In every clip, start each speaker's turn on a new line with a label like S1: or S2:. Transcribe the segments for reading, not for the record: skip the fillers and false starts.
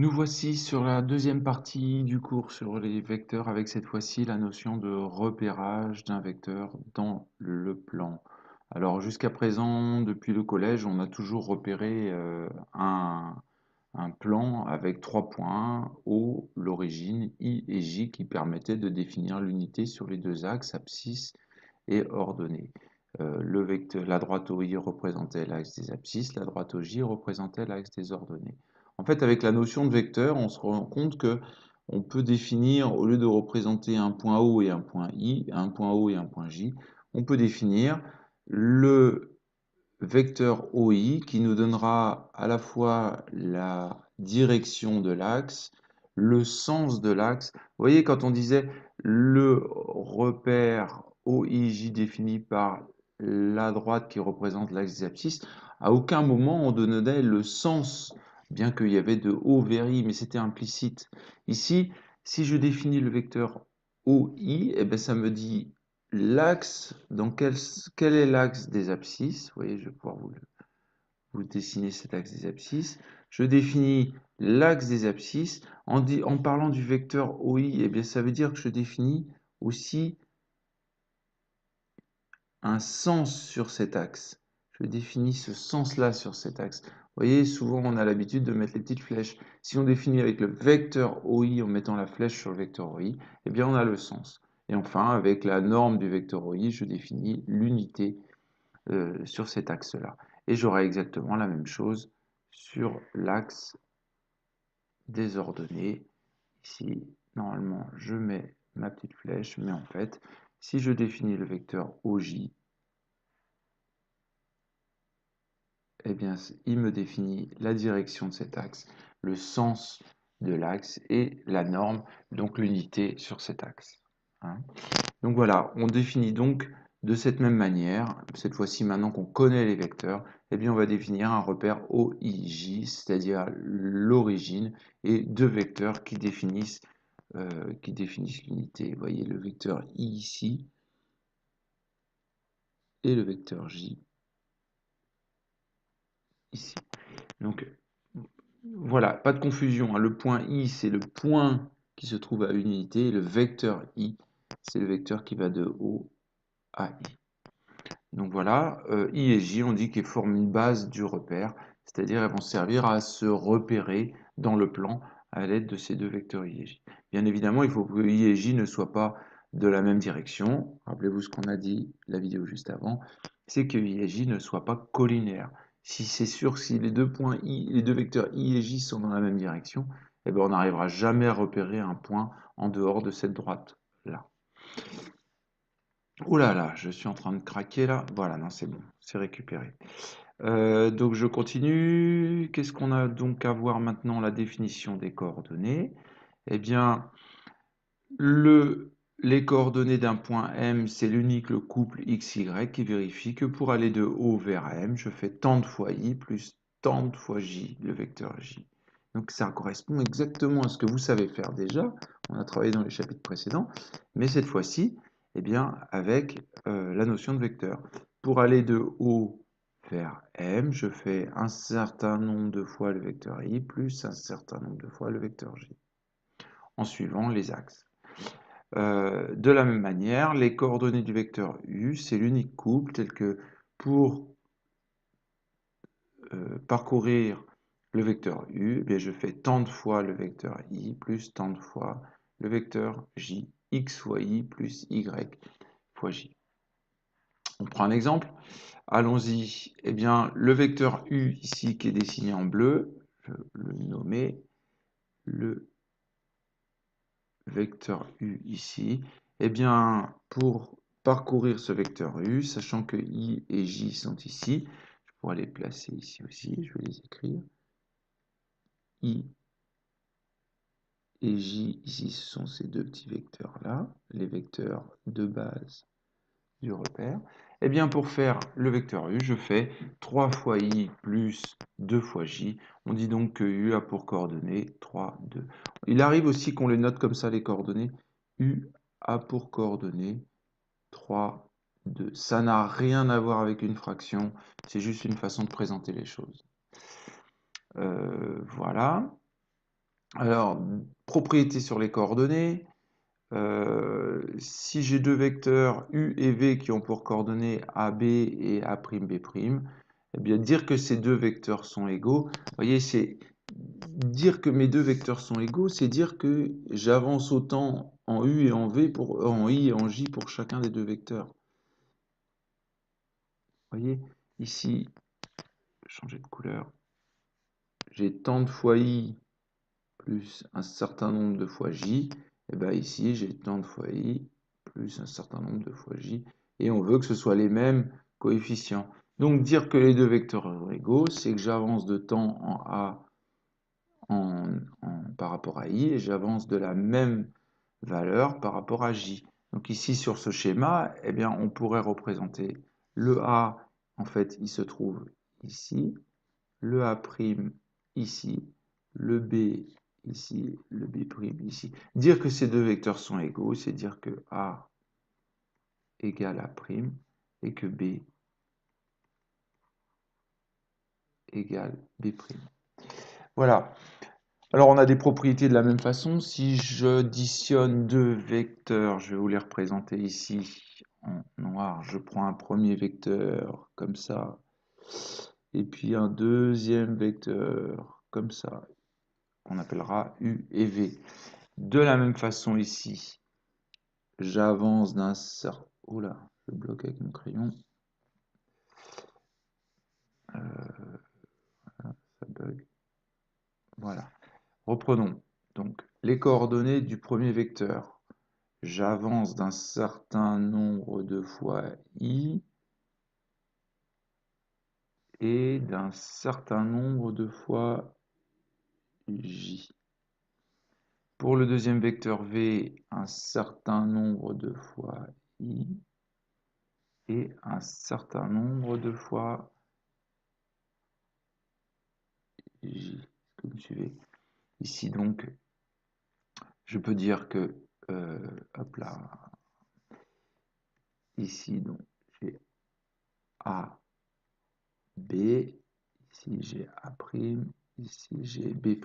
S1: Nous voici sur la deuxième partie du cours sur les vecteurs avec cette fois-ci la notion de repérage d'un vecteur dans le plan. Alors jusqu'à présent, depuis le collège, on a toujours repéré un plan avec trois points, O, l'origine, I et J, qui permettaient de définir l'unité sur les deux axes, abscisse et ordonnée. Le vecteur, la droite OI représentait l'axe des abscisses, la droite OJ représentait l'axe des ordonnées. En fait, avec la notion de vecteur, on se rend compte que on peut définir, au lieu de représenter un point O et un point I, un point O et un point J, on peut définir le vecteur OI qui nous donnera à la fois la direction de l'axe, le sens de l'axe. Vous voyez, quand on disait le repère OIJ défini par la droite qui représente l'axe des abscisses, à aucun moment on donnait le sens, bien qu'il y avait de O vers I, mais c'était implicite. Ici, si je définis le vecteur OI, eh bien, ça me dit l'axe, quel est l'axe des abscisses? Vous voyez, je vais pouvoir vous dessiner cet axe des abscisses. Je définis l'axe des abscisses. En parlant du vecteur OI, eh bien, ça veut dire que je définis aussi un sens sur cet axe. Je définis ce sens-là sur cet axe. Vous voyez, souvent on a l'habitude de mettre les petites flèches. Si on définit avec le vecteur OI en mettant la flèche sur le vecteur OI, eh bien on a le sens. Et enfin, avec la norme du vecteur OI, je définis l'unité sur cet axe-là. Et j'aurai exactement la même chose sur l'axe des ordonnées. Ici, normalement, je mets ma petite flèche, mais en fait, si je définis le vecteur OJ, eh bien, il me définit la direction de cet axe, le sens de l'axe et la norme, donc l'unité sur cet axe. Hein. Donc voilà, on définit donc de cette même manière, cette fois-ci maintenant qu'on connaît les vecteurs, eh bien on va définir un repère OIJ, c'est-à-dire l'origine, et deux vecteurs qui définissent l'unité. Vous voyez le vecteur I ici et le vecteur J ici. Donc voilà, pas de confusion, hein. Le point I, c'est le point qui se trouve à une unité, et le vecteur I, c'est le vecteur qui va de O à I. Donc voilà, I et J, on dit qu'ils forment une base du repère, c'est-à-dire elles vont servir à se repérer dans le plan à l'aide de ces deux vecteurs I et J. Bien évidemment, il faut que I et J ne soient pas de la même direction. Rappelez-vous ce qu'on a dit la vidéo juste avant, c'est que I et J ne soient pas collinéaires. Si c'est sûr, si les deux points I, les deux vecteurs I et J sont dans la même direction, eh bien on n'arrivera jamais à repérer un point en dehors de cette droite-là. Ouh là là, je suis en train de craquer là. Voilà, non, c'est bon, c'est récupéré. Donc je continue. Qu'est-ce qu'on a donc à voir maintenant? La définition des coordonnées. Eh bien, les coordonnées d'un point M, c'est l'unique le couple XY qui vérifie que pour aller de O vers M, je fais tant de fois I plus tant de fois J, le vecteur J. Donc ça correspond exactement à ce que vous savez faire déjà. On a travaillé dans les chapitres précédents. Mais cette fois-ci, eh bien, avec la notion de vecteur. Pour aller de O vers M, je fais un certain nombre de fois le vecteur I plus un certain nombre de fois le vecteur J, en suivant les axes. De la même manière, les coordonnées du vecteur U, c'est l'unique couple tel que pour parcourir le vecteur U, eh bien, je fais tant de fois le vecteur I plus tant de fois le vecteur J, x fois I plus y fois J. On prend un exemple. Allons-y. Eh bien, le vecteur U ici qui est dessiné en bleu, je vais le nommer le vecteur U ici. Eh bien, pour parcourir ce vecteur U, sachant que I et J sont ici, je pourrais les placer ici aussi, je vais les écrire. I et J ici, ce sont ces deux petits vecteurs-là, les vecteurs de base du repère. Eh bien, pour faire le vecteur U, je fais 3 fois I plus 2 fois J. On dit donc que U a pour coordonnées 3, 2. Il arrive aussi qu'on les note comme ça, les coordonnées. U a pour coordonnées 3, 2. Ça n'a rien à voir avec une fraction, c'est juste une façon de présenter les choses. Voilà. Alors, propriété sur les coordonnées. Si j'ai deux vecteurs U et V qui ont pour coordonnées AB et A'B', eh bien dire que ces deux vecteurs sont égaux, vous voyez, c'est dire que mes deux vecteurs sont égaux, c'est dire que j'avance autant en U et en V en I et en J pour chacun des deux vecteurs. Vous voyez, ici, je vais changer de couleur. J'ai tant de fois I plus un certain nombre de fois J. Et bien ici, j'ai tant de fois I plus un certain nombre de fois J. Et on veut que ce soit les mêmes coefficients. Donc dire que les deux vecteurs sont égaux, c'est que j'avance de temps en A par rapport à I et j'avance de la même valeur par rapport à J. Donc ici sur ce schéma, eh bien, on pourrait représenter le A, en fait, il se trouve ici, le A' ici, le B ici, le B' ici. Dire que ces deux vecteurs sont égaux, c'est dire que A égale A' et que B égale B'. Voilà. Alors on a des propriétés de la même façon. Si j'additionne deux vecteurs, je vais vous les représenter ici en noir. Je prends un premier vecteur comme ça, et puis un deuxième vecteur comme ça, qu'on appellera U et V. De la même façon ici, j'avance d'un certain... Oula, je bloque avec mon crayon. Ça bug. Voilà. Reprenons. Donc, les coordonnées du premier vecteur. J'avance d'un certain nombre de fois I et d'un certain nombre de fois J. Pour le deuxième vecteur V, un certain nombre de fois I et un certain nombre de fois J. Est-ce que vous me suivez? Ici donc, je peux dire que, hop là, ici donc j'ai A, B, ici j'ai A', ici j'ai B'.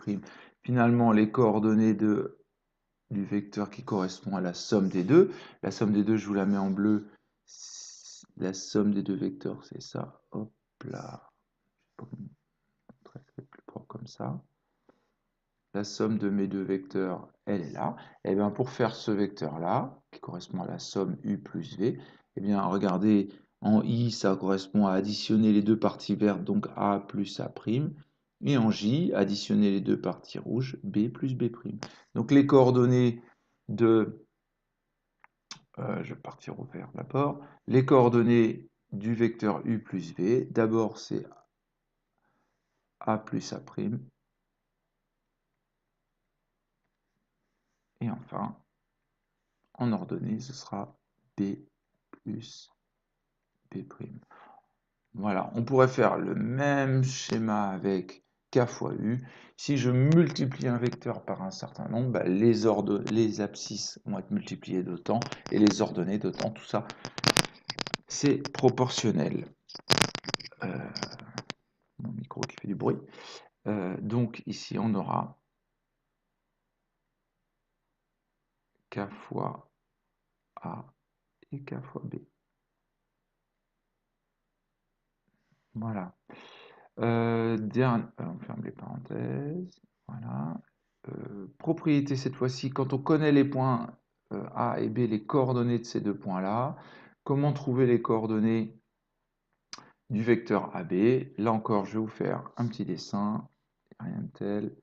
S1: Finalement, les coordonnées du vecteur qui correspond à la somme des deux, je vous la mets en bleu, la somme des deux vecteurs, c'est ça, hop là, je vais montrer, ça va être plus propre comme ça. La somme de mes deux vecteurs, elle est là. Et bien pour faire ce vecteur-là, qui correspond à la somme U plus V, et bien regardez, en I, ça correspond à additionner les deux parties vertes, donc A plus A', et en J, additionner les deux parties rouges, B plus B'. Donc les coordonnées de... je vais partir au vert d'abord. Les coordonnées du vecteur U plus V, d'abord c'est A plus A', et enfin, en ordonnée, ce sera B plus B'. Voilà, on pourrait faire le même schéma avec K fois U. Si je multiplie un vecteur par un certain nombre, bah, les abscisses vont être multipliées d'autant et les ordonnées d'autant. Tout ça, c'est proportionnel. Mon micro qui fait du bruit. Donc ici, on aura K fois A et K fois B. Voilà. On ferme les parenthèses. Voilà. Propriété cette fois-ci, quand on connaît les points A et B, les coordonnées de ces deux points-là, comment trouver les coordonnées du vecteur AB? Là encore, je vais vous faire un petit dessin, rien de tel,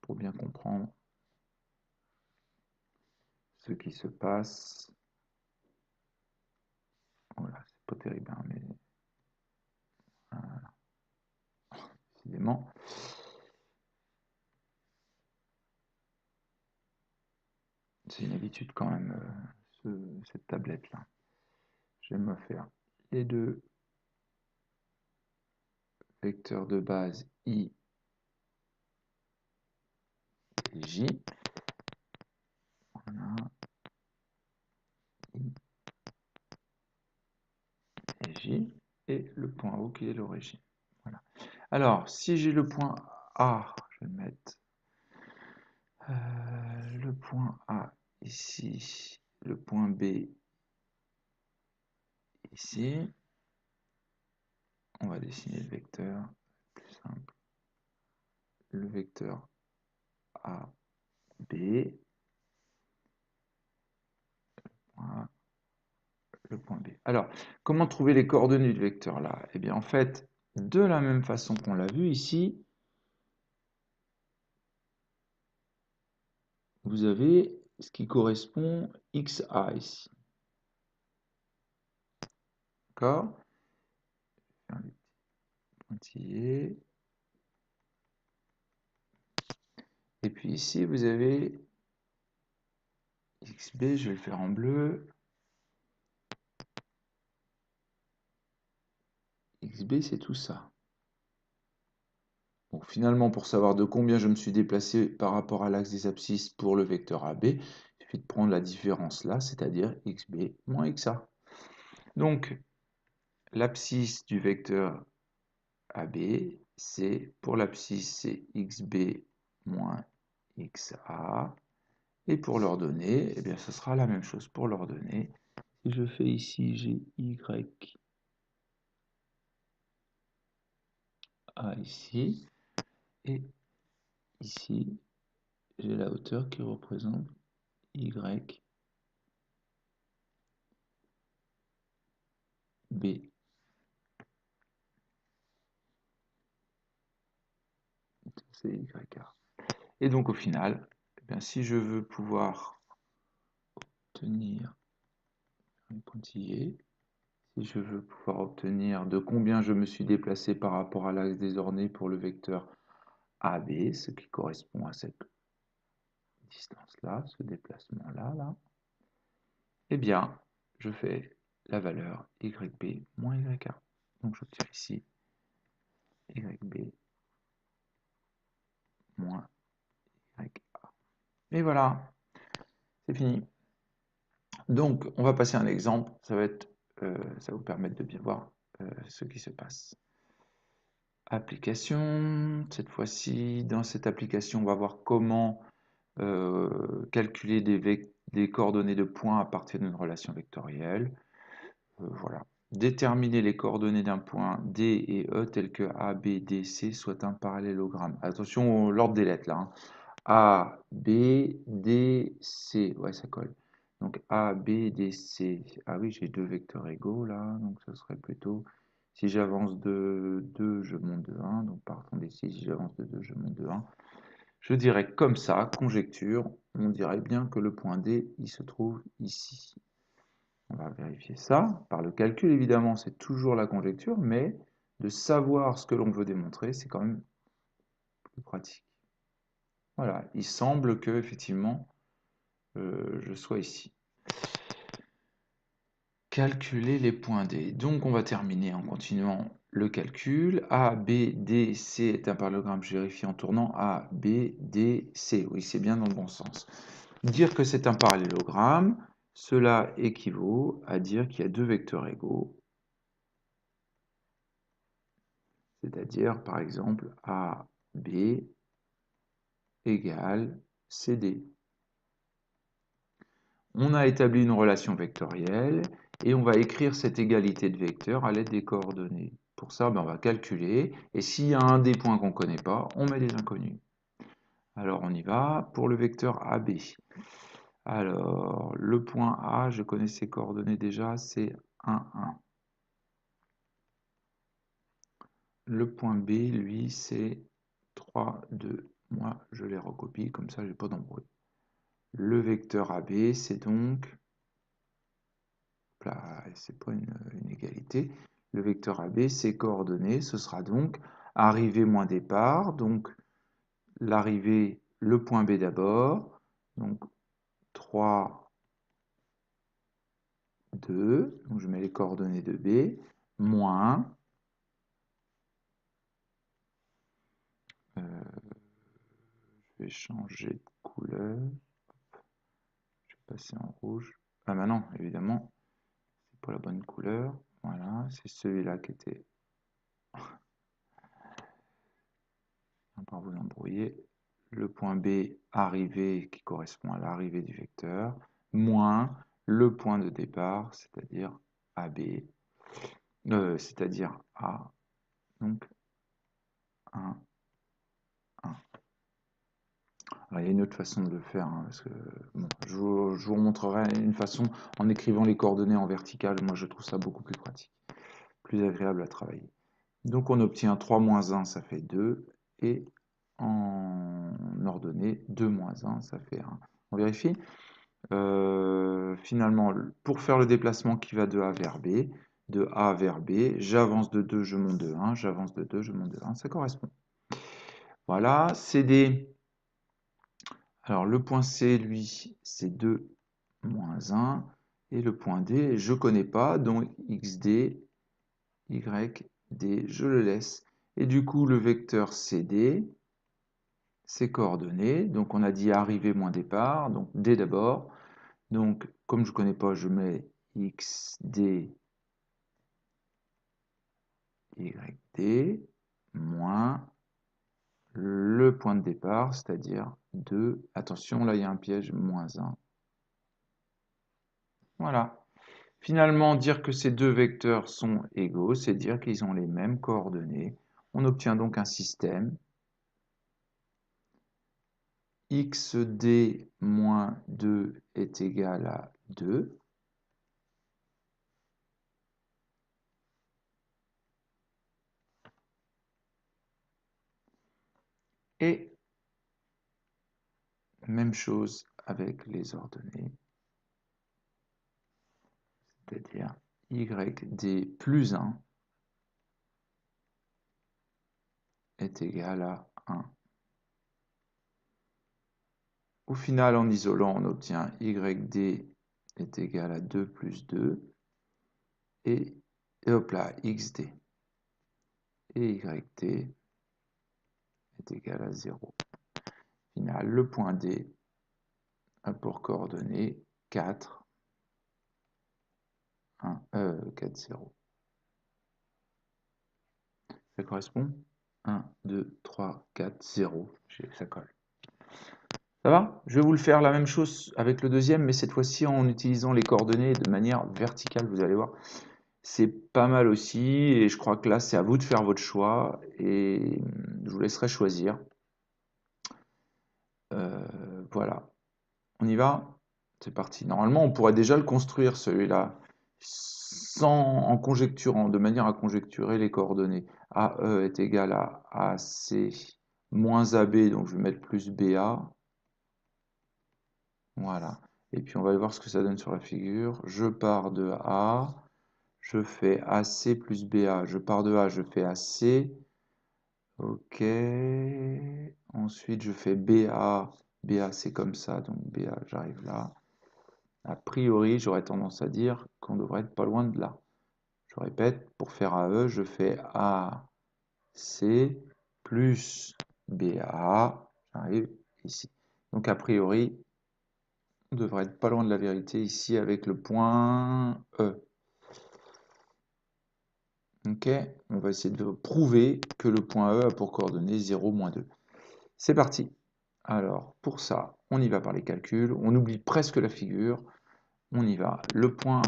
S1: pour bien comprendre ce qui se passe. Voilà, c'est pas terrible, hein, mais voilà, décidément. C'est une habitude quand même, cette tablette-là. Je vais me faire les deux vecteurs de base I et J. Voilà. I et J. Et le point O qui est l'origine. Voilà. Alors, si j'ai le point A, je vais le mettre Le point A ici, le point B ici. On va dessiner le vecteur, plus simple. Le vecteur A, B, le point B. Alors, comment trouver les coordonnées du vecteur là? Eh bien, en fait, de la même façon qu'on l'a vu ici, vous avez ce qui correspond XA ici. D'accord? Faire des petits pointillés. Et puis ici, vous avez XB, je vais le faire en bleu. XB, c'est tout ça. Donc finalement, pour savoir de combien je me suis déplacé par rapport à l'axe des abscisses pour le vecteur AB, il suffit de prendre la différence là, c'est-à-dire XB moins XA. Donc, l'abscisse du vecteur AB, c'est pour l'abscisse, c'est XB moins XA. Et pour l'ordonnée, eh bien, ce sera la même chose pour l'ordonnée. Si je fais ici GY A ici, et ici, j'ai la hauteur qui représente Y B. C'est YA. Et donc au final, eh bien, si je veux pouvoir obtenir un pointillé, si je veux pouvoir obtenir de combien je me suis déplacé par rapport à l'axe des ornées pour le vecteur AB, ce qui correspond à cette distance-là, ce déplacement-là, là, eh bien, je fais la valeur YB moins YA. Donc j'obtiens ici YB moins YA. Et voilà, c'est fini. Donc, on va passer à un exemple. Ça va vous permettre de bien voir ce qui se passe. Application. Cette fois-ci, dans cette application, on va voir comment calculer des coordonnées de points à partir d'une relation vectorielle. Voilà. Déterminer les coordonnées d'un point D et E tel que A, B, D, C soit un parallélogramme. Attention à l'ordre des lettres là. Hein. A, B, D, C. Ouais, ça colle. Donc A, B, D, C. Ah oui, j'ai deux vecteurs égaux là. Donc ce serait plutôt, si j'avance de 2, je monte de 1. Donc partons d'ici, si j'avance de 2, je monte de 1. Je dirais comme ça, conjecture, on dirait bien que le point D, il se trouve ici. On va vérifier ça. Par le calcul, évidemment, c'est toujours la conjecture, mais de savoir ce que l'on veut démontrer, c'est quand même plus pratique. Voilà, il semble que, effectivement, je sois ici. Calculer les points D. Donc, on va terminer en continuant le calcul. A, B, D, C est un parallélogramme. Je vérifie en tournant A, B, D, C. Oui, c'est bien dans le bon sens. Dire que c'est un parallélogramme, cela équivaut à dire qu'il y a deux vecteurs égaux. C'est-à-dire, par exemple, AB égale CD. On a établi une relation vectorielle et on va écrire cette égalité de vecteurs à l'aide des coordonnées. Pour ça, on va calculer, et s'il y a un des points qu'on ne connaît pas, on met des inconnus. Alors, on y va pour le vecteur AB. Alors, le point A, je connais ses coordonnées déjà, c'est 1, 1. Le point B, lui, c'est 3, 2. Moi, je les recopie, comme ça, je n'ai pas d'embrouille. Le vecteur AB, c'est donc, là, c'est pas une égalité, le vecteur AB, ses coordonnées, ce sera donc arrivée moins départ, donc l'arrivée, le point B d'abord, donc 3, 2, donc je mets les coordonnées de B, moins, je vais changer de couleur, je vais passer en rouge, ah bah non, évidemment, c'est pas la bonne couleur, voilà, c'est celui-là qui était, on va vous embrouiller, le point B arrivée qui correspond à l'arrivée du vecteur, moins le point de départ, c'est-à-dire AB, c'est-à-dire A, donc 1, 1. Alors, il y a une autre façon de le faire, hein, parce que bon, je vous montrerai une façon en écrivant les coordonnées en verticale. Moi, je trouve ça beaucoup plus pratique, plus agréable à travailler. Donc, on obtient 3 moins 1, ça fait 2, et en ordonnée, 2 moins 1, ça fait 1. On vérifie. Finalement, pour faire le déplacement qui va de A vers B, de A vers B, j'avance de 2, je monte de 1, j'avance de 2, je monte de 1, ça correspond. Voilà, CD. Alors, le point C, lui, c'est 2 moins 1. Et le point D, je ne connais pas, donc XD, YD, je le laisse. Et du coup, le vecteur CD, ses coordonnées, donc on a dit arrivée moins départ, donc D d'abord. Donc, comme je ne connais pas, je mets XD, YD, moins le point de départ, c'est-à-dire 2. Attention, là, il y a un piège, moins 1. Voilà. Finalement, dire que ces deux vecteurs sont égaux, c'est dire qu'ils ont les mêmes coordonnées. On obtient donc un système xd moins 2 est égal à 2. Et même chose avec les ordonnées, c'est-à-dire yd plus 1 est égal à 1. Au final, en isolant, on obtient yd est égal à 2 plus 2. Et hop là, xd. Et yt est égal à 0. Final, le point D a pour coordonnées 4, 4, 0. Ça correspond 1, 2, 3, 4, 0. Ça colle. Ça va? Je vais vous le faire la même chose avec le deuxième, mais cette fois-ci en utilisant les coordonnées de manière verticale, vous allez voir. C'est pas mal aussi, et je crois que là, c'est à vous de faire votre choix, et je vous laisserai choisir. Voilà. On y va? C'est parti. Normalement, on pourrait déjà le construire, celui-là, en conjecturant, de manière à conjecturer les coordonnées. AE est égal à AC moins AB, donc je vais mettre plus BA. Voilà. Et puis on va voir ce que ça donne sur la figure. Je pars de A, je fais AC plus BA. Je pars de A, je fais AC. Ok. Ensuite, je fais BA. BA, c'est comme ça, donc BA, j'arrive là. A priori, j'aurais tendance à dire qu'on devrait être pas loin de là. Je répète, pour faire AE, je fais AC plus BA. J'arrive ici. Donc a priori, on devrait être pas loin de la vérité ici avec le point E. Ok, on va essayer de prouver que le point E a pour coordonnées 0, moins 2. C'est parti. Alors, pour ça, on y va par les calculs. On oublie presque la figure. On y va. Le point,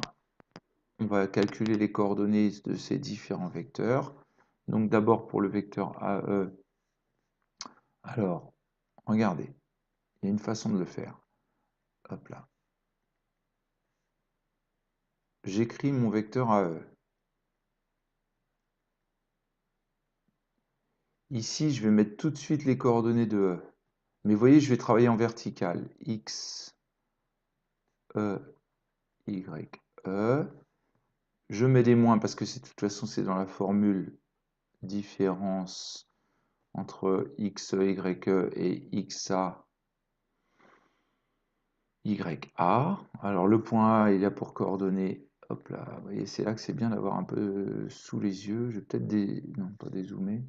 S1: on va calculer les coordonnées de ces différents vecteurs. Donc d'abord pour le vecteur AE. Alors, regardez, il y a une façon de le faire. Hop là. J'écris mon vecteur AE. Ici, je vais mettre tout de suite les coordonnées de E. Mais vous voyez, je vais travailler en vertical. X, E, Y, E. Je mets des moins parce que de toute façon, c'est dans la formule différence entre X, Y, E et XA, YA. Alors, le point A, il a pour coordonnées. Hop là, vous voyez, c'est là que c'est bien d'avoir un peu sous les yeux. Je vais peut-être non, pas dézoomer.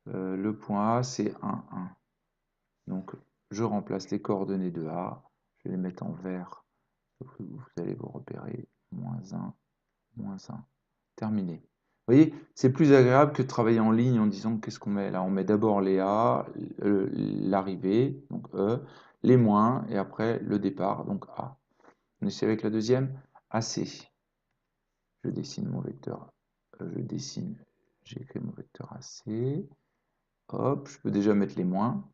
S1: Le point A, c'est 1, 1. Donc, je remplace les coordonnées de A. Je vais les mettre en vert. Vous allez vous repérer. Moins 1, moins 1. Terminé. voyez, c'est plus agréable que de travailler en ligne en disant qu'est-ce qu'on met là? On met d'abord les A, l'arrivée, donc E, les moins, et après le départ, donc A. On essaie avec la deuxième, AC. Je dessine mon vecteur, j'écris mon vecteur AC. Hop, je peux déjà mettre les moins.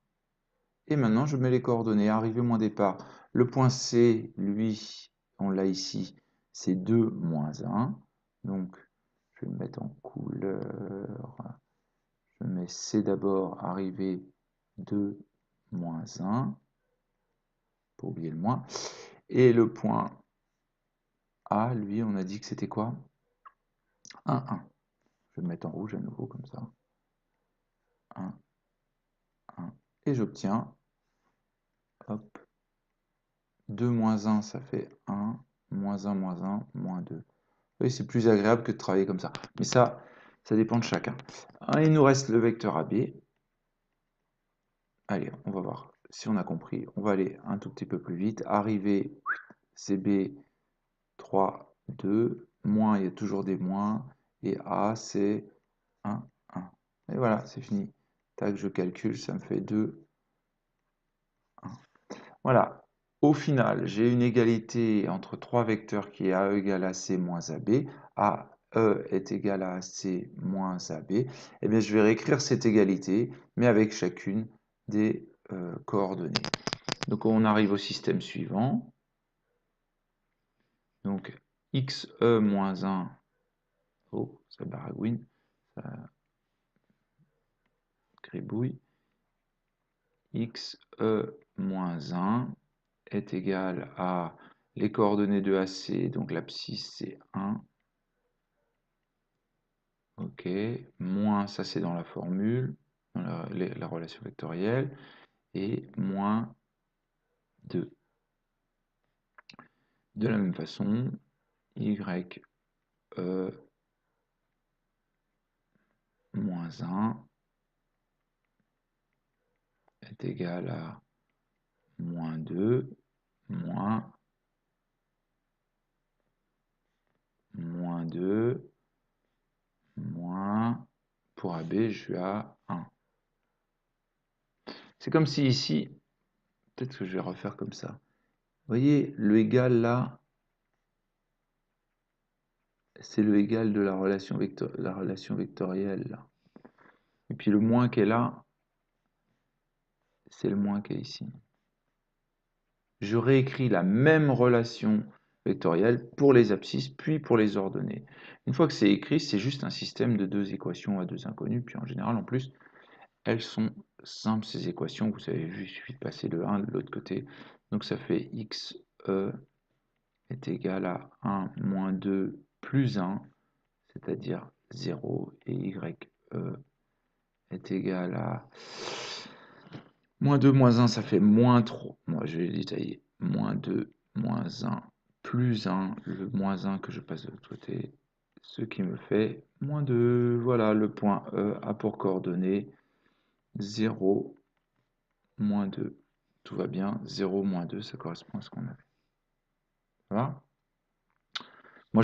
S1: Et maintenant, je mets les coordonnées, arrivée moins départ. Le point C, lui, on l'a ici, c'est 2 moins 1. Donc, je vais le mettre en couleur. Je mets C d'abord, arrivée 2 moins 1. Pour oublier le moins. Et le point A, lui, on a dit que c'était quoi? 1, 1. Je vais le mettre en rouge à nouveau, comme ça. 1, 1. Et j'obtiens, hop, 2 moins 1, ça fait 1, moins 1, moins 1, moins 2. Oui, c'est plus agréable que de travailler comme ça. Mais ça dépend de chacun. Il nous reste le vecteur AB. Allez, on va voir si on a compris. On va aller un tout petit peu plus vite. Arrivée, CB, 3, 2. Moins, il y a toujours des moins. Et A, c'est 1, 1. Et voilà, c'est fini. Tac, je calcule, ça me fait 2, 1. Voilà. Au final, j'ai une égalité entre trois vecteurs qui est AE égale à C moins AB. AE est égal à AC moins AB. Eh bien, je vais réécrire cette égalité, mais avec chacune des coordonnées. Donc, on arrive au système suivant. Donc, xe moins 1. Oh, ça baragouine. Ça gribouille. Xe moins 1 est égal à les coordonnées de AC, donc l'abscisse c'est 1. Ok, moins, ça c'est dans la formule, dans la relation vectorielle, et moins 2. De la même façon, YE moins 1 est égal à moins 2, moins 2, moins, pour AB, je suis à 1. C'est comme si ici, peut-être que je vais refaire comme ça. Vous voyez, le égal là, c'est le égal de la relation vectorielle là. Et puis le moins qui est là, c'est le moins qui est ici. Je réécris la même relation vectorielle pour les abscisses, puis pour les ordonnées. Une fois que c'est écrit, c'est juste un système de deux équations à deux inconnues, puis en général, en plus, elles sont simples, ces équations. Vous avez vu, il suffit de passer le 1 de l'autre côté. Donc ça fait xe est égal à 1 moins 2 plus 1, c'est-à-dire 0, et ye est égal à moins 2 moins 1, ça fait moins 3. Moi, je vais détailler. Moins 2 moins 1 plus 1, le moins 1 que je passe de l'autre côté, ce qui me fait moins 2. Voilà, le point E a pour coordonnées 0, moins 2. Tout va bien, 0, moins 2, ça correspond à ce qu'on avait. Voilà. Moi,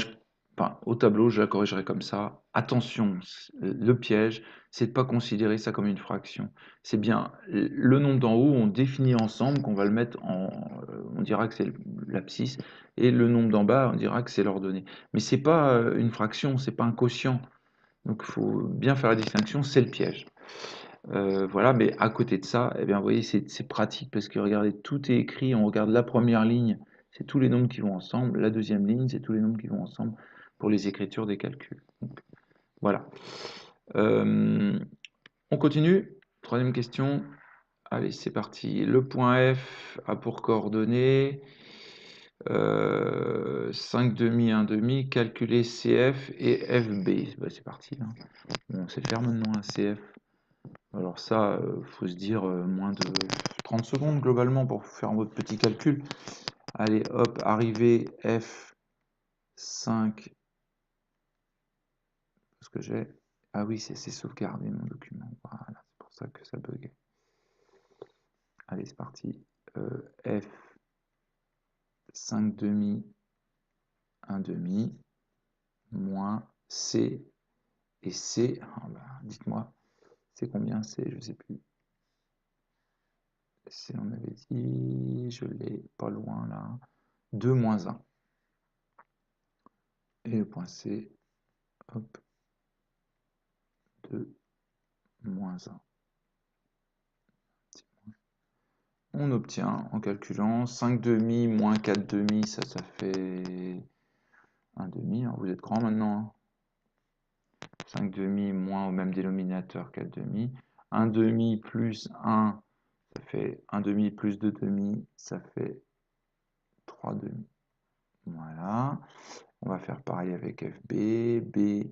S1: au tableau, je la corrigerai comme ça. Attention, le piège, c'est de ne pas considérer ça comme une fraction. C'est bien le nombre d'en haut, on définit ensemble qu'on va le mettre on dira que c'est l'abscisse, et le nombre d'en bas, on dira que c'est l'ordonnée. Mais c'est pas une fraction, c'est pas un quotient. Donc, il faut bien faire la distinction, c'est le piège. Voilà, mais à côté de ça, eh bien, vous voyez, c'est pratique parce que regardez, tout est écrit, on regarde la première ligne, c'est tous les nombres qui vont ensemble, la deuxième ligne, c'est tous les nombres qui vont ensemble pour les écritures des calculs. Donc, voilà. On continue. Troisième question. Allez, c'est parti. Le point F a pour coordonnées 5 demi, 1 demi, calculer CF et FB. Bah, c'est parti. Hein. Bon, on sait faire maintenant un CF. Alors ça, faut se dire moins de 30 secondes globalement pour faire votre petit calcul. Allez, hop, arrivée F5. Ce que j'ai. Ah oui, c'est sauvegardé mon document. Voilà, c'est pour ça que ça bug. Allez, c'est parti. F 5 demi, 1 demi, moins C Et C, dites-moi, c'est combien C, je ne sais plus. C, on avait dit, je l'ai pas loin là, 2 moins 1. Et le point C, hop, 2 moins 1. On obtient en calculant 5 demi moins 4 demi, ça fait 1 demi, hein. Vous êtes grand maintenant, hein. 5 demi moins au même dénominateur 4 demi. 1 demi plus 1, ça fait 1 demi plus 2 demi, ça fait 3 demi. Voilà. On va faire pareil avec FB, B,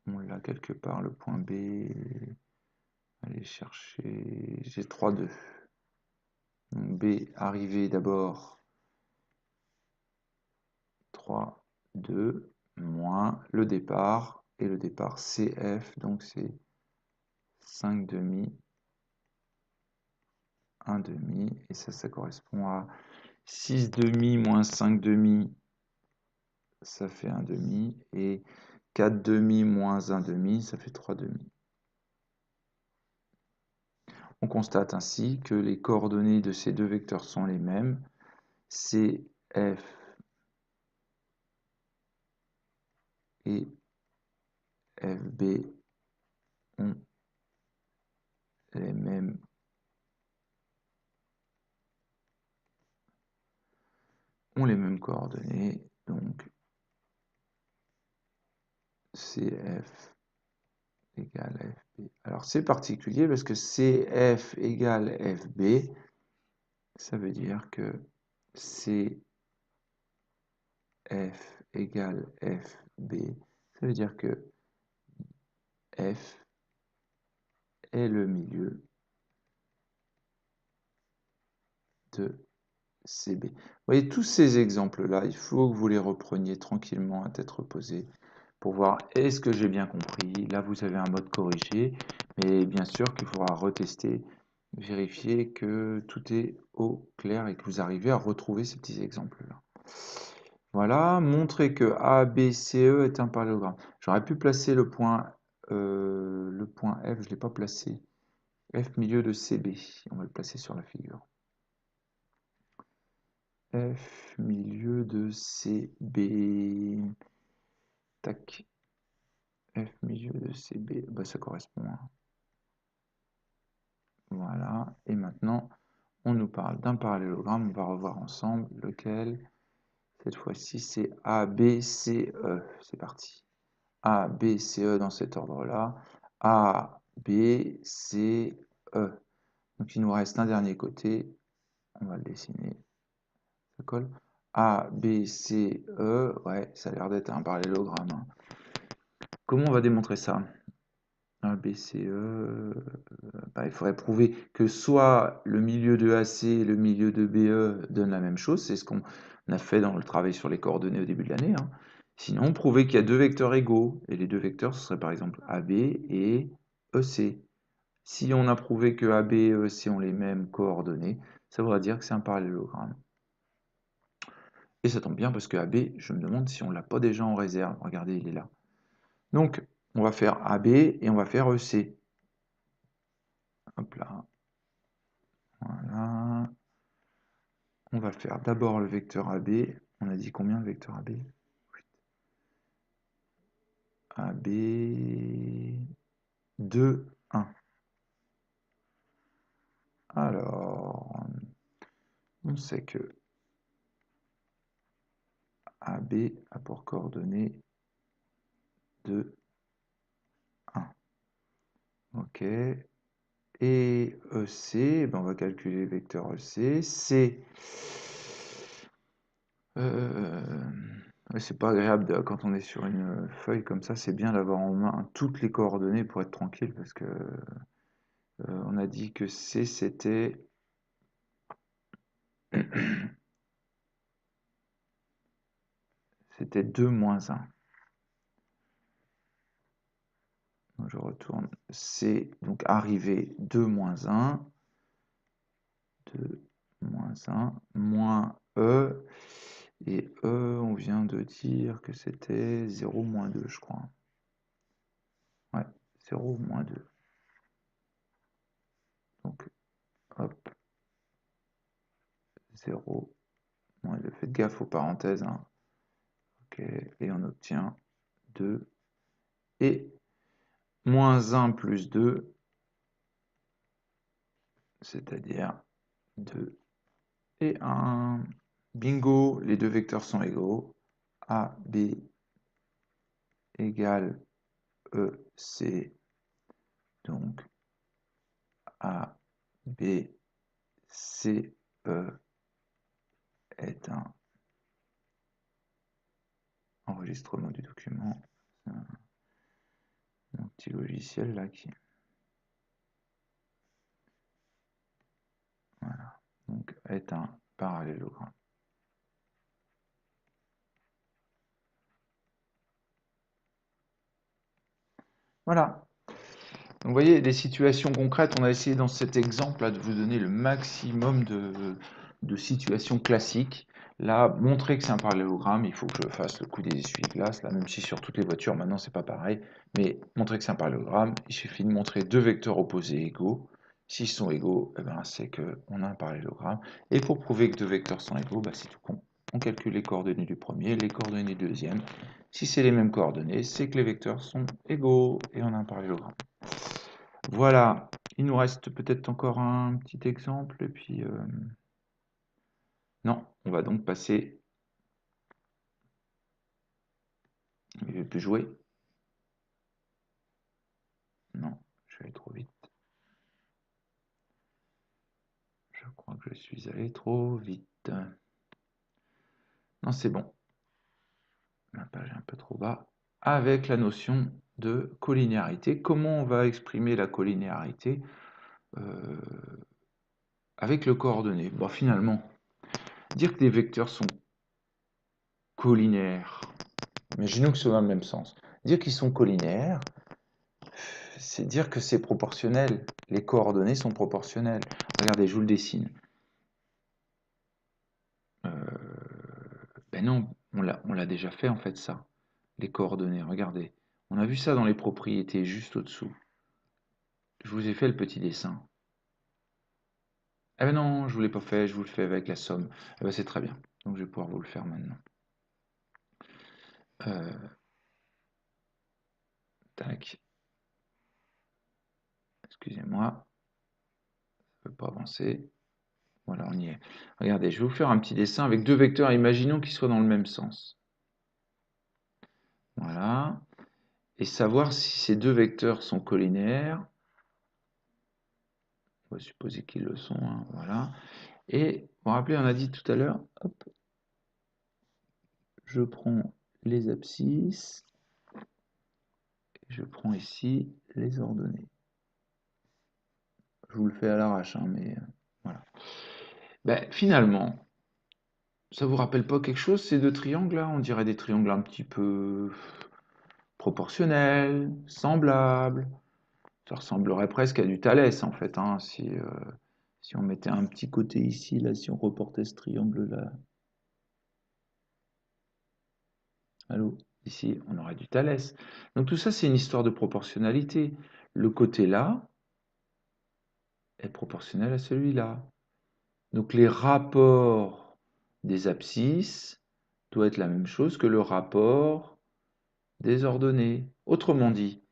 S1: on l'a quelque part, le point B. Allez chercher, j'ai 3, 2. Donc B, arrivé d'abord, 3, 2, moins le départ, et le départ CF, donc c'est 5 demi, 1 demi, et ça correspond à 6 demi moins 5 demi, ça fait 1 demi, et 4 demi moins 1 demi, ça fait 3 demi. On constate ainsi que les coordonnées de ces deux vecteurs sont les mêmes. CF et FB ont les mêmes coordonnées. Donc CF égale FB. Alors c'est particulier parce que CF égale FB, ça veut dire que CF égale FB, ça veut dire que F est le milieu de CB. Vous voyez, tous ces exemples-là, il faut que vous les repreniez tranquillement à tête reposée pour voir est-ce que j'ai bien compris. Là, vous avez un mode corrigé, mais bien sûr qu'il faudra retester, vérifier que tout est au clair et que vous arrivez à retrouver ces petits exemples-là. Voilà, montrer que ABCE est un parallélogramme. J'aurais pu placer le point F, je ne l'ai pas placé. F milieu de CB, on va le placer sur la figure. F milieu de CB. Tac. F milieu de CB. Bah, ça correspond. Hein. Voilà. Et maintenant, on nous parle d'un parallélogramme. On va revoir ensemble lequel. Cette fois-ci, c'est ABCE. C'est parti. ABCE dans cet ordre-là. ABCE. Donc, il nous reste un dernier côté. On va le dessiner. Ça colle. ABCE. Ouais, ça a l'air d'être un parallélogramme. Hein. Comment on va démontrer ça? ABCE, il faudrait prouver que soit le milieu de AC et le milieu de BE donnent la même chose, c'est ce qu'on a fait dans le travail sur les coordonnées au début de l'année. Hein. Sinon, prouver qu'il y a deux vecteurs égaux, et les deux vecteurs, ce serait par exemple AB et EC. Si on a prouvé que AB et EC ont les mêmes coordonnées, ça voudra dire que c'est un parallélogramme. Et ça tombe bien parce que AB, je me demande si on ne l'a pas déjà en réserve. Regardez, il est là. Donc, on va faire AB et on va faire EC. Hop là. Voilà. On va faire d'abord le vecteur AB. On a dit combien le vecteur AB? AB 2, 1. Alors, on sait que AB a pour coordonnées 2, 1. Ok. Et EC, on va calculer le vecteur EC. C'est c'est pas agréable quand on est sur une feuille comme ça, c'est bien d'avoir en main toutes les coordonnées pour être tranquille parce que on a dit que C c'était c'était 2 moins 1. Donc, je retourne C, donc arrivé 2 moins 1, 2 moins 1, moins E, Et E, on vient de dire que c'était 0, moins 2, je crois. Ouais, 0, moins 2. Donc, hop, 0, moins 2. Faites gaffe aux parenthèses, hein. Ok, et on obtient 2. Et moins 1 plus 2, c'est-à-dire 2 et 1. Bingo, les deux vecteurs sont égaux. A, B égale E, C. Donc, A, B, C, E est un enregistrement du document. Un petit logiciel là qui... Voilà. Donc, est un parallélogramme. Voilà. Donc, vous voyez, des situations concrètes, on a essayé dans cet exemple là de vous donner le maximum de situations classiques. Là, montrer que c'est un parallélogramme, il faut que je fasse le coup des essuie-glaces, là, même si sur toutes les voitures maintenant c'est pas pareil, mais montrer que c'est un parallélogramme, il suffit de montrer deux vecteurs opposés égaux. S'ils sont égaux, eh ben, c'est qu'on a un parallélogramme. Et pour prouver que deux vecteurs sont égaux, bah, c'est tout con. On calcule les coordonnées du premier, les coordonnées du deuxième. Si c'est les mêmes coordonnées, c'est que les vecteurs sont égaux et on a un parallélogramme. Voilà, il nous reste peut-être encore un petit exemple, et puis... Non, on va donc passer... Je vais plus jouer. Non, je vais aller trop vite. Je crois que je suis allé trop vite. Non, c'est bon. La page est un peu trop bas. Avec la notion de collinéarité. Comment on va exprimer la collinéarité avec le coordonné? Bon, finalement, dire que des vecteurs sont collinaires, imaginons que ce soit dans le même sens. Dire qu'ils sont collinaires, c'est dire que c'est proportionnel. Les coordonnées sont proportionnelles. Regardez, je vous le dessine. Ben non, on l'a déjà fait en fait ça. Les coordonnées, regardez. On a vu ça dans les propriétés juste au-dessous. Je vous ai fait le petit dessin. Ah ben non, je ne vous l'ai pas fait, je vous le fais avec la somme. Ah ben c'est très bien. Donc je vais pouvoir vous le faire maintenant. Tac. Excusez-moi. Ça ne peut pas avancer. Voilà, on y est. Regardez, je vais vous faire un petit dessin avec deux vecteurs. Imaginons qu'ils soient dans le même sens. Voilà. Et savoir si ces deux vecteurs sont collinaires. On va supposer qu'ils le sont. Hein, voilà. Et vous vous rappelez, on a dit tout à l'heure, hop, je prends les abscisses, et je prends ici les ordonnées. Je vous le fais à l'arrache, hein, mais voilà. Ben, finalement, ça vous rappelle pas quelque chose, ces deux triangles-là? On dirait des triangles un petit peu proportionnels, semblables. Ça ressemblerait presque à du Thalès, en fait, hein, si on mettait un petit côté ici, là, si on reportait ce triangle-là. Allô? Ici, on aurait du Thalès. Donc tout ça, c'est une histoire de proportionnalité. Le côté là est proportionnel à celui-là. Donc les rapports des abscisses doivent être la même chose que le rapport des ordonnées. Autrement dit,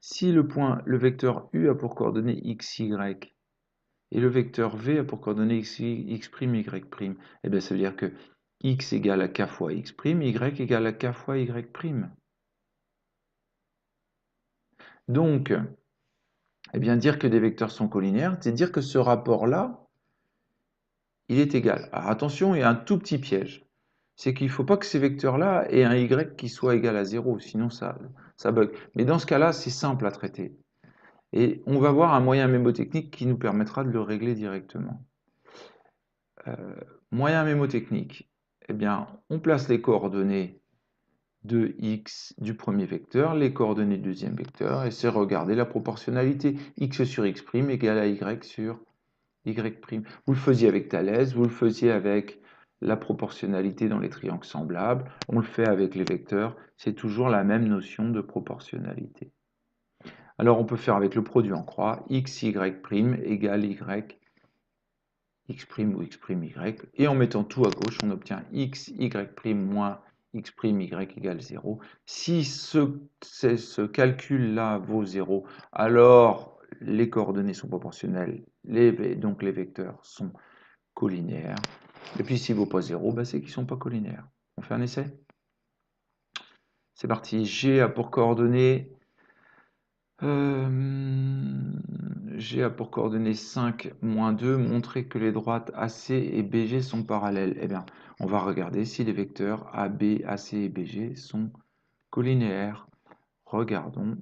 S1: si le vecteur U a pour coordonnée x, y, et le vecteur V a pour coordonnée x', y', eh bien ça veut dire que x égale à k fois x', y égale à k fois y'. Donc, eh bien, dire que des vecteurs sont collinaires, c'est dire que ce rapport-là, il est égal. Alors attention, il y a un tout petit piège. C'est qu'il ne faut pas que ces vecteurs-là aient un y qui soit égal à 0, sinon ça bug. Mais dans ce cas-là, c'est simple à traiter. Et on va voir un moyen mémotechnique qui nous permettra de le régler directement. Moyen mémotechnique, eh bien, on place les coordonnées de x du premier vecteur, les coordonnées du deuxième vecteur, et c'est regarder la proportionnalité. X sur x' égale à y sur y'. Vous le faisiez avec Thalès, vous le faisiez avec la proportionnalité dans les triangles semblables, on le fait avec les vecteurs, c'est toujours la même notion de proportionnalité. Alors on peut faire avec le produit en croix, x, y' égale y, x' ou x' y, et en mettant tout à gauche, on obtient x, y' moins x' y égale 0. Si ce calcul-là vaut 0, alors les coordonnées sont proportionnelles, donc les vecteurs sont collinéaires. Et puis s'il ne vaut pas 0, bah, c'est qu'ils ne sont pas collinéaires. On fait un essai? C'est parti. G a pour coordonnées G a pour coordonnées 5, moins 2, montrer que les droites AC et BG sont parallèles. Eh bien, on va regarder si les vecteurs AB, AC et BG sont collinéaires. Regardons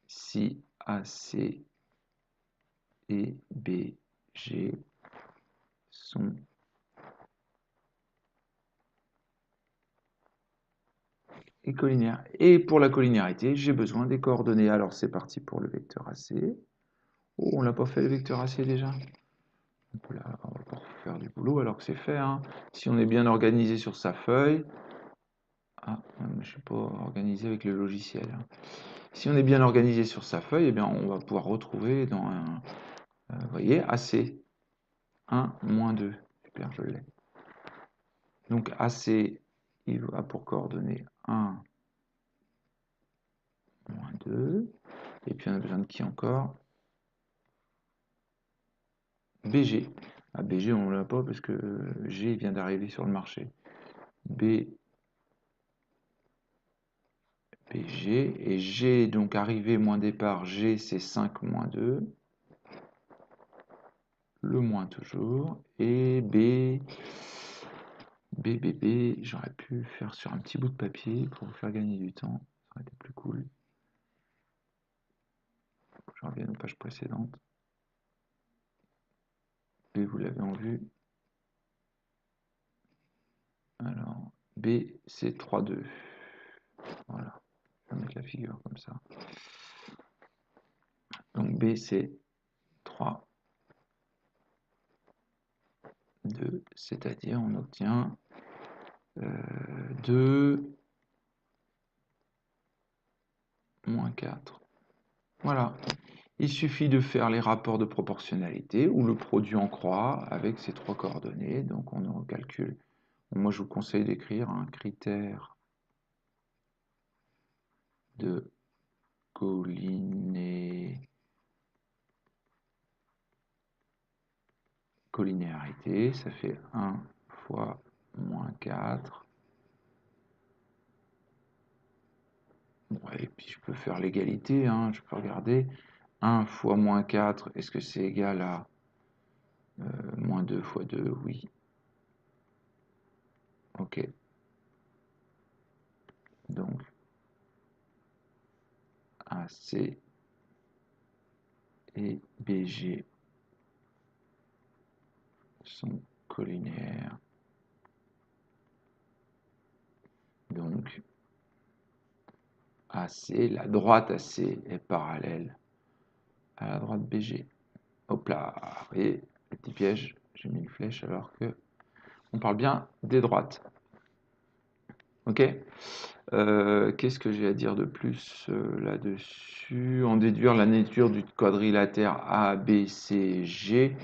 S1: si AC et BG sont collinaires. Et pour la collinéarité, j'ai besoin des coordonnées. Alors c'est parti pour le vecteur AC. Oh, on l'a pas fait le vecteur AC déjà? On va pas faire du boulot alors que c'est fait, hein. Si on est bien organisé sur sa feuille. Ah, je ne suis pas organisé avec le logiciel, hein. Si on est bien organisé sur sa feuille, eh bien, on va pouvoir retrouver dans un. Vous voyez, AC 1, moins 2. Super, je l'ai. Donc AC, il a pour coordonnées 1, moins 2. Et puis on a besoin de qui encore? BG. Ah, BG, on ne l'a pas parce que G vient d'arriver sur le marché. BG. Et G, donc arrivé moins départ, G c'est 5 moins 2. Le moins toujours. Et B. J'aurais pu faire sur un petit bout de papier pour vous faire gagner du temps. Ça aurait été plus cool. Je reviens aux pages précédentes. B, vous l'avez en vue. Alors, B, c'est 3, 2. Voilà. Je vais mettre la figure comme ça. Donc, B, c'est 3, 2. C'est-à-dire, on obtient 2, moins 4. Voilà. Il suffit de faire les rapports de proportionnalité ou le produit en croix avec ces trois coordonnées. Donc, on recalcule. Moi, je vous conseille d'écrire un critère de collinéarité. Ça fait 1 fois moins 4. Bon, et puis, je peux faire l'égalité. Hein, je peux regarder. 1 fois moins 4, est-ce que c'est égal à moins 2 fois 2? Oui. OK. Donc, AC et BG sont collinéaires. Donc, AC, la droite AC est parallèle à la droite BG. Hop là, et petit piège, j'ai mis une flèche alors que on parle bien des droites. Ok. Qu'est-ce que j'ai à dire de plus là-dessus? En déduire la nature du quadrilatère A, B, C, G.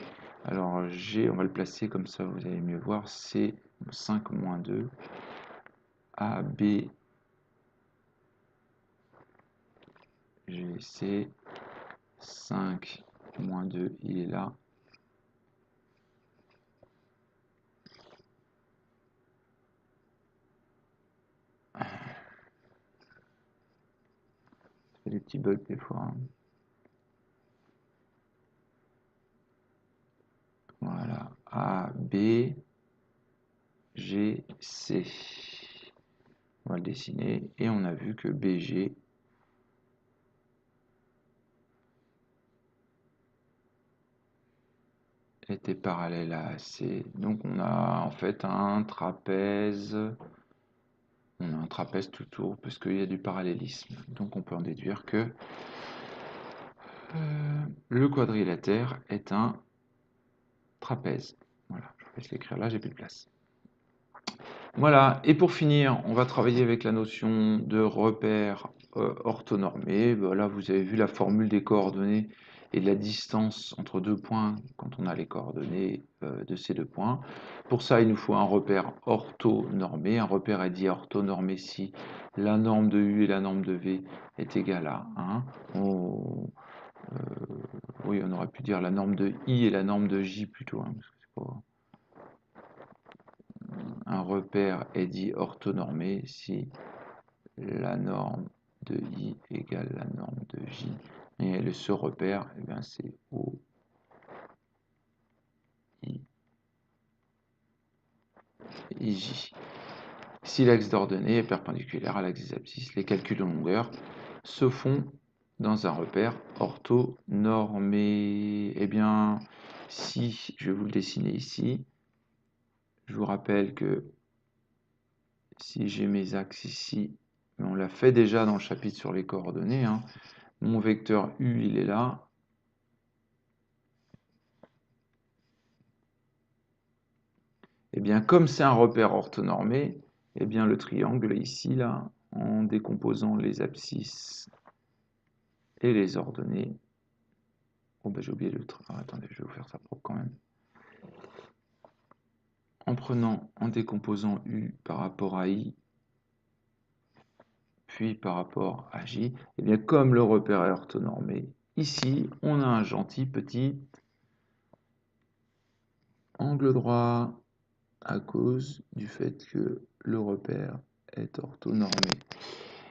S1: Alors G, on va le placer comme ça, vous allez mieux voir. C'est 5 moins 2. A, B, G, C. 5 moins 2, il est là. Ça fait des petits bugs des fois, hein. Voilà, A, B, G, C. On va le dessiner et on a vu que BG était parallèle à AC. Donc on a en fait un trapèze. On a un trapèze tout autour parce qu'il y a du parallélisme. Donc on peut en déduire que Le quadrilatère est un trapèze. Voilà, je vous laisse l'écrire là, j'ai plus de place. Voilà, et pour finir, on va travailler avec la notion de repère orthonormé. Ben là, vous avez vu la formule des coordonnées et de la distance entre deux points quand on a les coordonnées de ces deux points. Pour ça, il nous faut un repère orthonormé. Un repère est dit orthonormé si la norme de U et la norme de V est égale à 1. Oui, on aurait pu dire la norme de I et la norme de J plutôt, hein, parce que c'est pas... Un repère est dit orthonormé si la norme de I égale la norme de J. Et ce repère, eh bien, c'est O, I, IJ. Si l'axe d'ordonnée est perpendiculaire à l'axe des abscisses, les calculs de longueur se font dans un repère orthonormé. Eh bien, si je vais vous le dessiner ici, je vous rappelle que si j'ai mes axes ici, mais on l'a fait déjà dans le chapitre sur les coordonnées, hein, mon vecteur U, il est là. Eh bien, comme c'est un repère orthonormé, eh bien, le triangle ici, là, en décomposant les abscisses et les ordonnées. Oh, ben, j'ai oublié le triangle. Attendez, je vais vous faire ça propre quand même. En décomposant U par rapport à I, puis par rapport à J, eh bien, comme le repère est orthonormé, ici, on a un gentil petit angle droit à cause du fait que le repère est orthonormé.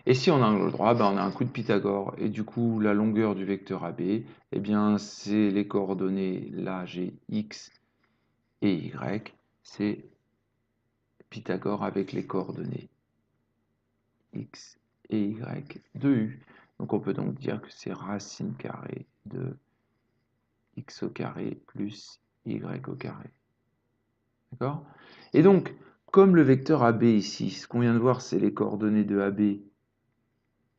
S1: Et si on a un angle droit, ben on a un coup de Pythagore. Et du coup, la longueur du vecteur AB, eh bien, c'est les coordonnées, là j'ai X et Y, c'est Pythagore avec les coordonnées X et Y de U. Donc on peut donc dire que c'est racine carrée de X au carré plus Y au carré. D'accord? Et donc, comme le vecteur AB ici, ce qu'on vient de voir, c'est les coordonnées de AB.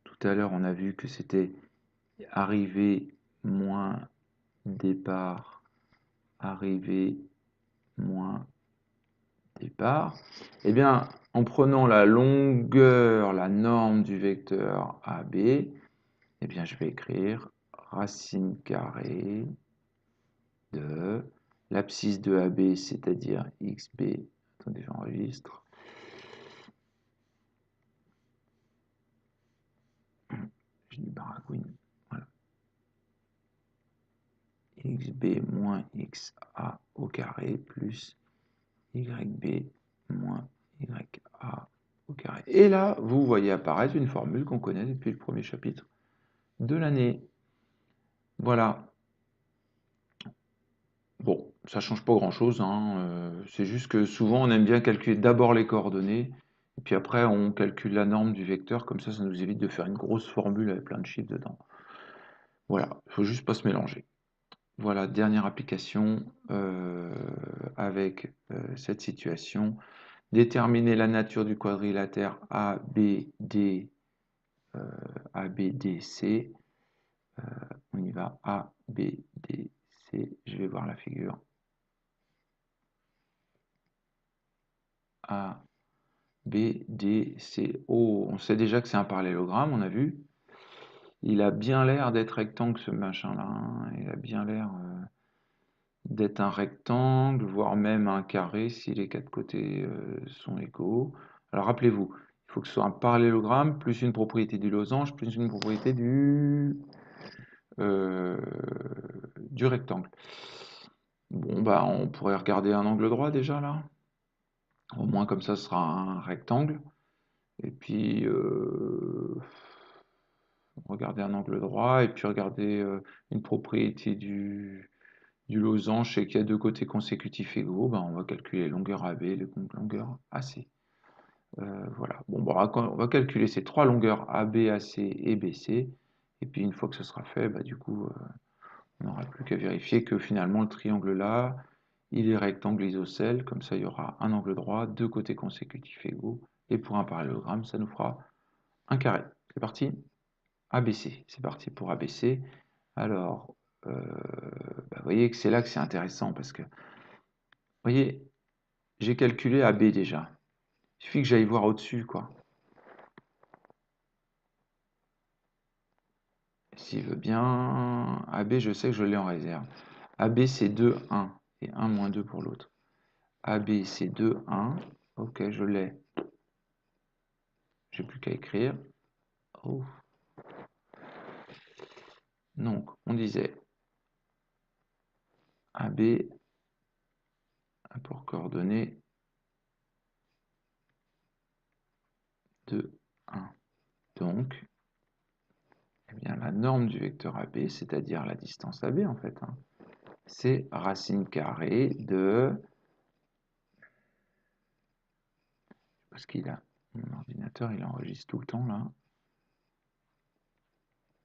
S1: Tout à l'heure, on a vu que c'était arrivée moins départ, arrivée moins départ. Eh bien, en prenant la longueur, la norme du vecteur AB, eh bien, je vais écrire racine carrée de l'abscisse de AB, c'est-à-dire XB. Attendez, j'enregistre. Je dis baragouine. Voilà. XB moins XA au carré plus YB moins YA au carré. Et là, vous voyez apparaître une formule qu'on connaît depuis le premier chapitre de l'année. Voilà. Bon, ça change pas grand-chose, hein, c'est juste que souvent on aime bien calculer d'abord les coordonnées, et puis après on calcule la norme du vecteur, comme ça nous évite de faire une grosse formule avec plein de chiffres dedans. Voilà, il faut juste pas se mélanger. Voilà, dernière application avec cette situation. Déterminer la nature du quadrilatère ABD, ABDC. On y va, ABDC. Je vais voir la figure. ABDC. Oh, on sait déjà que c'est un parallélogramme, on a vu. Il a bien l'air d'être rectangle, ce machin-là, hein. Il a bien l'air d'être un rectangle, voire même un carré si les quatre côtés sont égaux. Alors rappelez-vous, il faut que ce soit un parallélogramme plus une propriété du losange plus une propriété du rectangle. Bon, bah, on pourrait regarder un angle droit déjà là. Au moins comme ça, ce sera un rectangle. Et puis, regarder un angle droit et puis regarder une propriété du losange, c'est qu'il y a deux côtés consécutifs égaux. Ben, on va calculer longueur AB et longueur AC. Voilà. Bon, on va calculer ces trois longueurs AB, AC et BC. Et puis une fois que ce sera fait, bah, du coup, on n'aura plus qu'à vérifier que finalement le triangle là, il est rectangle isocèle. Comme ça, il y aura un angle droit, deux côtés consécutifs égaux. Et pour un parallélogramme, ça nous fera un carré. C'est parti? ABC. C'est parti pour ABC. Alors, vous voyez que c'est là que c'est intéressant parce que, vous voyez, j'ai calculé AB déjà. Il suffit que j'aille voir au-dessus, quoi. S'il veut bien, AB, je sais que je l'ai en réserve. AB, c'est 2, 1. Et 1 moins 2 pour l'autre. AB, c'est 2, 1. Ok, je l'ai. J'ai plus qu'à écrire. Oh. Donc, on disait AB a pour coordonnées 2, 1. Donc, eh bien, la norme du vecteur AB, c'est-à-dire la distance AB en fait, hein, c'est racine carrée de... Parce qu'il a... Mon ordinateur, il enregistre tout le temps là.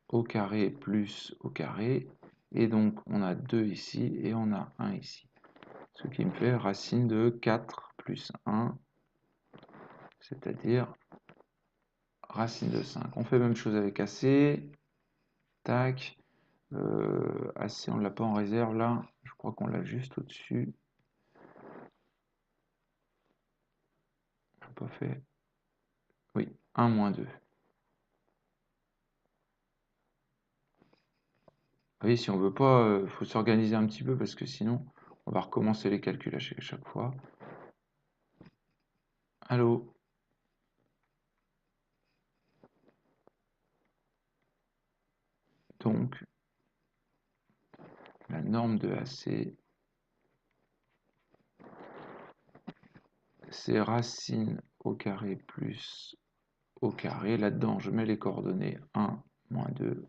S1: Au carré plus au carré. Et donc, on a 2 ici et on a 1 ici. Ce qui me fait racine de 4 plus 1, c'est-à-dire racine de 5. On fait la même chose avec AC. Tac. AC, on ne l'a pas en réserve là. Je crois qu'on l'a juste au-dessus. On n'a pas fait. Oui, 1 moins 2. Oui, si on veut pas, il faut s'organiser un petit peu parce que sinon, on va recommencer les calculs à chaque fois. Allô? Donc, la norme de AC, c'est racine au carré plus au carré. Là-dedans, je mets les coordonnées 1, moins 2.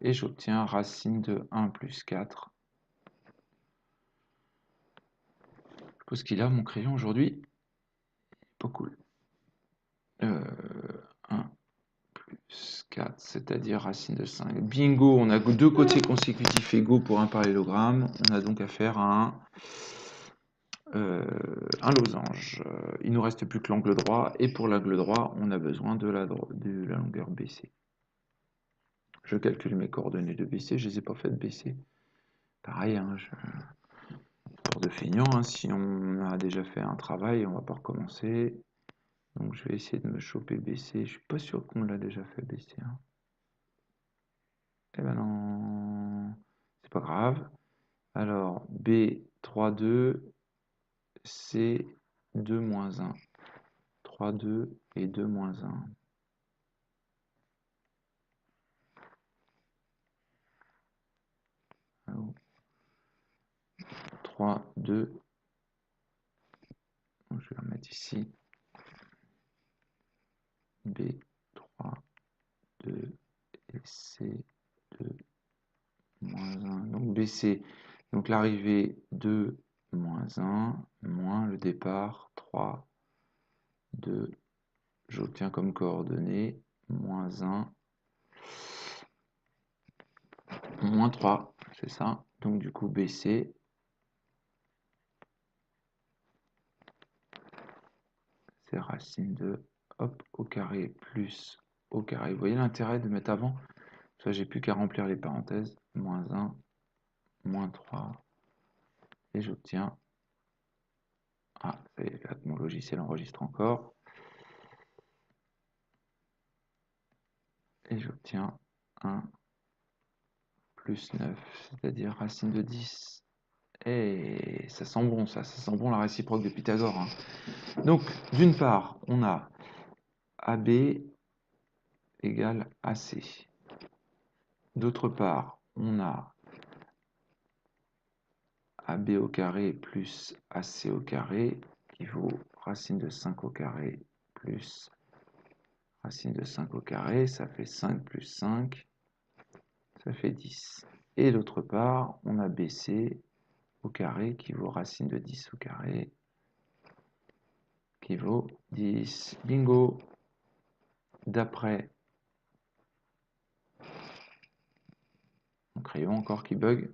S1: Et j'obtiens racine de 1 plus 4. Je suppose qu'il a mon crayon aujourd'hui. Pas cool. 1 plus 4, c'est-à-dire racine de 5. Bingo, on a deux côtés consécutifs égaux pour un parallélogramme. On a donc affaire à un losange. Il nous reste plus que l'angle droit, et pour l'angle droit, on a besoin de la longueur BC. Je calcule mes coordonnées de BC, je ne les ai pas faites BC. Pareil, hein, pour de feignant, hein, si on a déjà fait un travail, on ne va pas recommencer. Donc je vais essayer de me choper BC. Je suis pas sûr qu'on l'a déjà fait BC. Hein. Eh ben non, c'est pas grave. Alors B 3, 2, C 2 moins 1. 3, 2 et 2 moins 1. Alors, 3, 2. Je vais la mettre ici. B 3, 2 et C 2 moins 1. Donc BC, donc l'arrivée 2 moins 1, moins le départ 3, 2. J'obtiens comme coordonnées moins 1, moins 3, c'est ça. Donc du coup BC, c'est racine de, hop, au carré plus au carré. Vous voyez l'intérêt de mettre avant? Soit j'ai plus qu'à remplir les parenthèses. Moins 1, moins 3. Et j'obtiens... Ah, ça y est, là, mon logiciel enregistre encore. Et j'obtiens 1 plus 9, c'est-à-dire racine de 10. Et ça sent bon, ça sent bon la réciproque de Pythagore. Hein. Donc, d'une part, on a AB égale AC. D'autre part, on a AB au carré plus AC au carré qui vaut racine de 5 au carré plus racine de 5 au carré, ça fait 5 plus 5, ça fait 10. Et d'autre part, on a BC au carré qui vaut racine de 10 au carré qui vaut 10. Bingo! D'après mon crayon encore qui bug.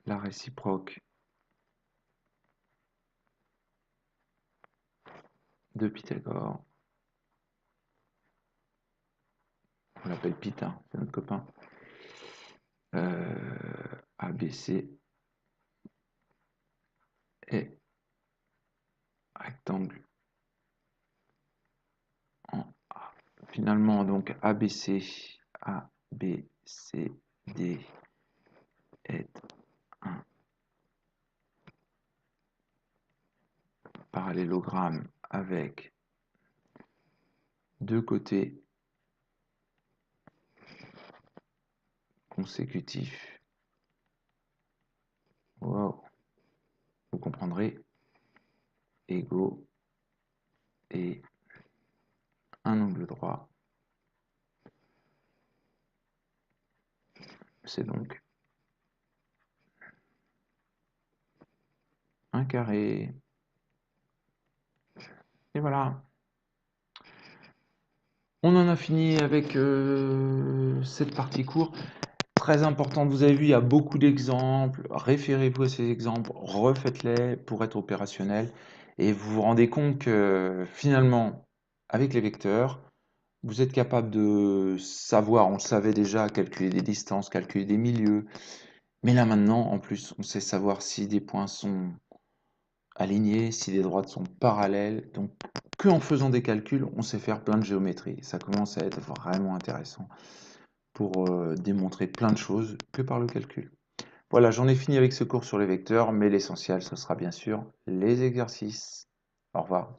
S1: La réciproque de Pythagore. On l'appelle Pyth, hein, c'est notre copain. ABC est rectangle en A. Finalement, donc ABC, D est un parallélogramme avec deux côtés consécutifs. Wow. Vous comprendrez, égaux et un angle droit. C'est donc un carré. Et voilà. On en a fini avec cette partie cours. Très importante, vous avez vu, il y a beaucoup d'exemples. Référez-vous à ces exemples, refaites-les pour être opérationnel. Et vous vous rendez compte que finalement, avec les vecteurs, vous êtes capable de savoir, on le savait déjà, calculer des distances, calculer des milieux. Mais là maintenant, en plus, on sait savoir si des points sont alignés, si les droites sont parallèles. Donc, que en faisant des calculs, on sait faire plein de géométrie. Ça commence à être vraiment intéressant pour démontrer plein de choses que par le calcul. Voilà, j'en ai fini avec ce cours sur les vecteurs, mais l'essentiel, ce sera bien sûr les exercices. Au revoir.